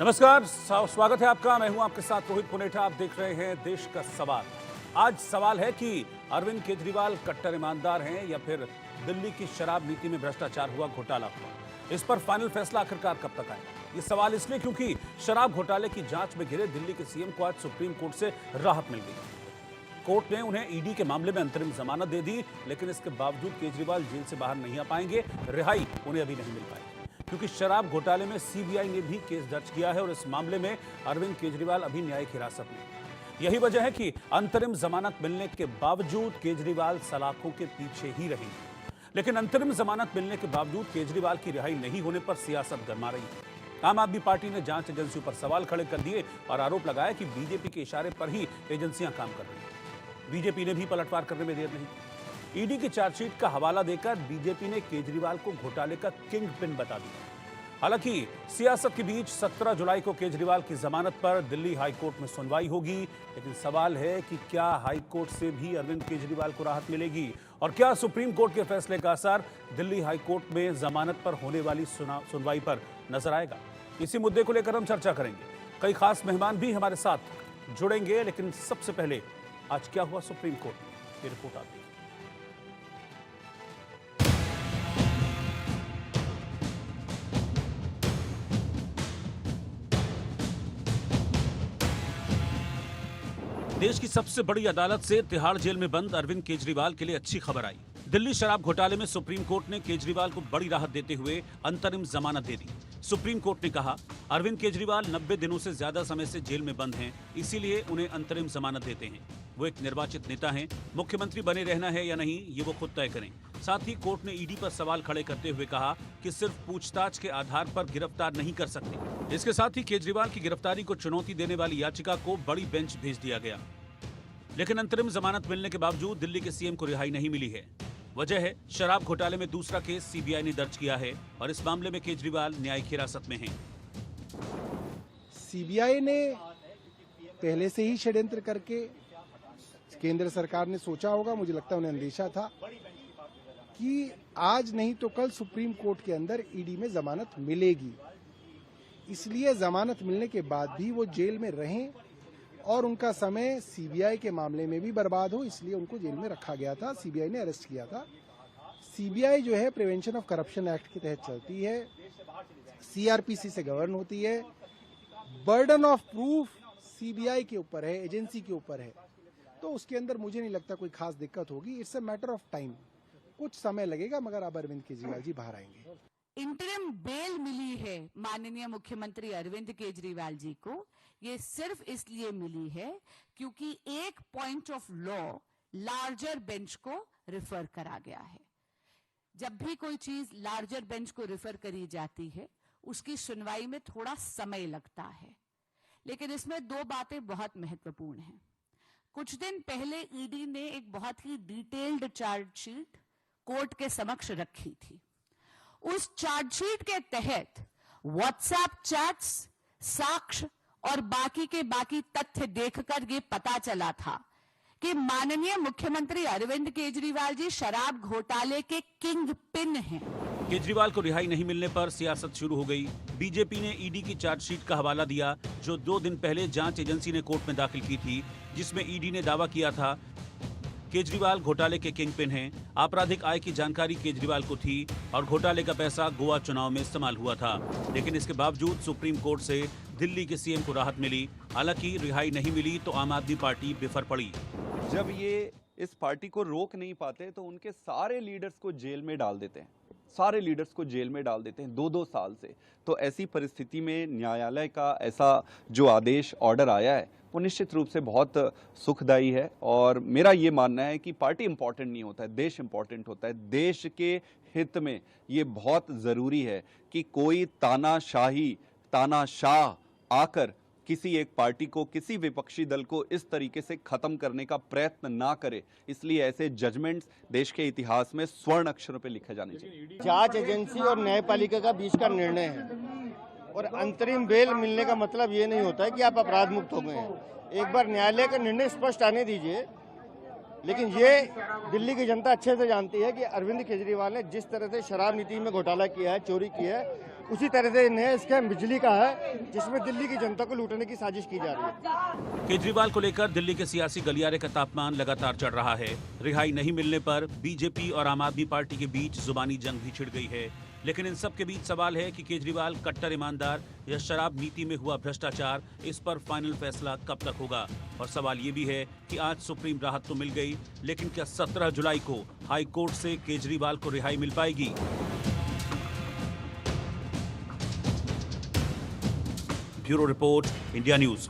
नमस्कार, स्वागत है आपका। मैं हूं आपके साथ रोहित पुनेठा। आप देख रहे हैं देश का सवाल। आज सवाल है कि अरविंद केजरीवाल कट्टर ईमानदार हैं या फिर दिल्ली की शराब नीति में भ्रष्टाचार हुआ, घोटाला हुआ। इस पर फाइनल फैसला आखिरकार कब तक आएगा? ये सवाल इसलिए क्योंकि शराब घोटाले की जांच में घिरे दिल्ली के सीएम को आज सुप्रीम कोर्ट से राहत मिल गई। कोर्ट ने उन्हें ईडी के मामले में अंतरिम जमानत दे दी, लेकिन इसके बावजूद केजरीवाल जेल से बाहर नहीं आ पाएंगे। रिहाई उन्हें अभी नहीं मिल पाएगी क्योंकि शराब घोटाले में सीबीआई ने भी केस दर्ज किया है और इस मामले में अरविंद केजरीवाल अभी न्यायिक हिरासत में। यही वजह है कि अंतरिम जमानत मिलने के बावजूद केजरीवाल सलाखों के पीछे ही रहेंगे। लेकिन अंतरिम जमानत मिलने के बावजूद केजरीवाल की रिहाई नहीं होने पर सियासत गरमा रही है। आम आदमी पार्टी ने जांच एजेंसियों पर सवाल खड़े कर दिए और आरोप लगाया कि बीजेपी के इशारे पर ही एजेंसियां काम कर रही हैं। बीजेपी ने भी पलटवार करने में देर नहीं। ईडी की चार्जशीट का हवाला देकर बीजेपी ने केजरीवाल को घोटाले का किंग पिन बता दिया। हालांकि सियासत के बीच 17 जुलाई को केजरीवाल की जमानत पर दिल्ली हाईकोर्ट में सुनवाई होगी, लेकिन सवाल है कि क्या हाईकोर्ट से भी अरविंद केजरीवाल को राहत मिलेगी और क्या सुप्रीम कोर्ट के फैसले का असर दिल्ली हाईकोर्ट में जमानत पर होने वाली सुनवाई पर नजर आएगा? इसी मुद्दे को लेकर हम चर्चा करेंगे। कई खास मेहमान भी हमारे साथ जुड़ेंगे, लेकिन सबसे पहले आज क्या हुआ सुप्रीम कोर्ट में, ये रिपोर्ट आती है। देश की सबसे बड़ी अदालत से तिहाड़ जेल में बंद अरविंद केजरीवाल के लिए अच्छी खबर आई। दिल्ली शराब घोटाले में सुप्रीम कोर्ट ने केजरीवाल को बड़ी राहत देते हुए अंतरिम जमानत दे दी। सुप्रीम कोर्ट ने कहा, अरविंद केजरीवाल 90 दिनों से ज्यादा समय से जेल में बंद हैं, इसीलिए उन्हें अंतरिम जमानत देते हैं। वो एक निर्वाचित नेता हैं, मुख्यमंत्री बने रहना है या नहीं ये वो खुद तय करें। साथ ही कोर्ट ने ईडी पर सवाल खड़े करते हुए कहा कि सिर्फ पूछताछ के आधार पर गिरफ्तार नहीं कर सकते। इसके साथ ही केजरीवाल की गिरफ्तारी को चुनौती देने वाली याचिका को बड़ी बेंच भेज दिया गया। लेकिन अंतरिम जमानत मिलने के बावजूद दिल्ली के सीएम को रिहाई नहीं मिली है। वजह है शराब घोटाले में दूसरा केस सीबीआई ने दर्ज किया है और इस मामले में केजरीवाल न्यायिक हिरासत में हैं। सीबीआई ने पहले से ही षड्यंत्र करके केंद्र सरकार ने सोचा होगा, मुझे लगता है उन्हें अंदेशा था कि आज नहीं तो कल सुप्रीम कोर्ट के अंदर ईडी में जमानत मिलेगी। इसलिए जमानत मिलने के बाद भी वो जेल में रहें और उनका समय सीबीआई के मामले में भी बर्बाद हो, इसलिए उनको जेल में रखा गया था। सीबीआई ने अरेस्ट किया था। सीबीआई जो है प्रिवेंशन ऑफ करप्शन एक्ट के तहत चलती है, सीआरपीसी से गवर्न होती है। बर्डन ऑफ प्रूफ सीबीआई के ऊपर है, एजेंसी के ऊपर है, तो उसके अंदर मुझे नहीं लगता कोई खास दिक्कत होगी। It's a matter of time, कुछ समय लगेगा, मगर अब अरविंद केजरीवाल जी बाहर आएंगे। इंटरिम बेल मिली है माननीय मुख्यमंत्री अरविंद केजरीवाल जी को, ये सिर्फ इसलिए मिली है क्योंकि एक point of law larger bench को रिफर करा गया है। जब भी कोई चीज लार्जर बेंच को रिफर करी जाती है, उसकी सुनवाई में थोड़ा समय लगता है, लेकिन इसमें दो बातें बहुत महत्वपूर्ण हैं। कुछ दिन पहले ईडी ने एक बहुत ही डिटेल्ड चार्जशीट कोर्ट के समक्ष रखी थी। उस चार्जशीट के तहत व्हाट्सएप चैट्स, साक्ष्य और बाकी के बाकी तथ्य देखकर ये पता चला था कि माननीय मुख्यमंत्री अरविंद केजरीवाल जी शराब घोटाले के किंग पिन हैं। केजरीवाल को रिहाई नहीं मिलने पर सियासत शुरू हो गई। बीजेपी ने ईडी की चार्जशीट का हवाला दिया, जो 2 दिन पहले जांच एजेंसी ने कोर्ट में दाखिल की थी, जिसमें ईडी ने दावा किया था केजरीवाल घोटाले के किंग पिन हैं। आपराधिक आय की जानकारी केजरीवाल को थी और घोटाले का पैसा गोवा चुनाव में इस्तेमाल हुआ था। लेकिन इसके बावजूद सुप्रीम कोर्ट से दिल्ली के सीएम को राहत मिली। हालांकि रिहाई नहीं मिली तो आम आदमी पार्टी बिफर पड़ी। जब ये इस पार्टी को रोक नहीं पाते तो उनके सारे लीडर्स को जेल में डाल देते हैं, सारे लीडर्स को जेल में डाल देते हैं 2-2 साल से। तो ऐसी परिस्थिति में न्यायालय का ऐसा जो आदेश, ऑर्डर आया है, वो निश्चित रूप से बहुत सुखदायी है। और मेरा ये मानना है कि पार्टी इंपॉर्टेंट नहीं होता है, देश इंपॉर्टेंट होता है। देश के हित में ये बहुत ज़रूरी है कि कोई तानाशाह आकर किसी एक पार्टी को, किसी विपक्षी दल को इस तरीके से खत्म करने का प्रयत्न ना करे। इसलिए ऐसे जजमेंट्स देश के इतिहास में स्वर्ण अक्षरों पे लिखे जाने चाहिए। जांच एजेंसी और न्यायपालिका का बीच का निर्णय है और अंतरिम बेल मिलने का मतलब ये नहीं होता है कि आप अपराध मुक्त हो गए हैं। एक बार न्यायालय का निर्णय स्पष्ट आने दीजिए। लेकिन ये दिल्ली की जनता अच्छे से जानती है कि अरविंद केजरीवाल ने जिस तरह से शराब नीति में घोटाला किया है, चोरी की है, उसी तरह से नया स्कैम बिजली का है जिसमें दिल्ली की जनता को लूटने की साजिश की जा रही है। केजरीवाल को लेकर दिल्ली के सियासी गलियारे का तापमान लगातार चढ़ रहा है। रिहाई नहीं मिलने पर बीजेपी और आम आदमी पार्टी के बीच जुबानी जंग भी छिड़ गई है। लेकिन इन सब के बीच सवाल है कि केजरीवाल कट्टर ईमानदार या शराब नीति में हुआ भ्रष्टाचार, इस पर फाइनल फैसला कब तक होगा। और सवाल ये भी है कि आज सुप्रीम राहत तो मिल गई, लेकिन क्या 17 जुलाई को हाई कोर्ट से केजरीवाल को रिहाई मिल पाएगी। Bureau report, India news.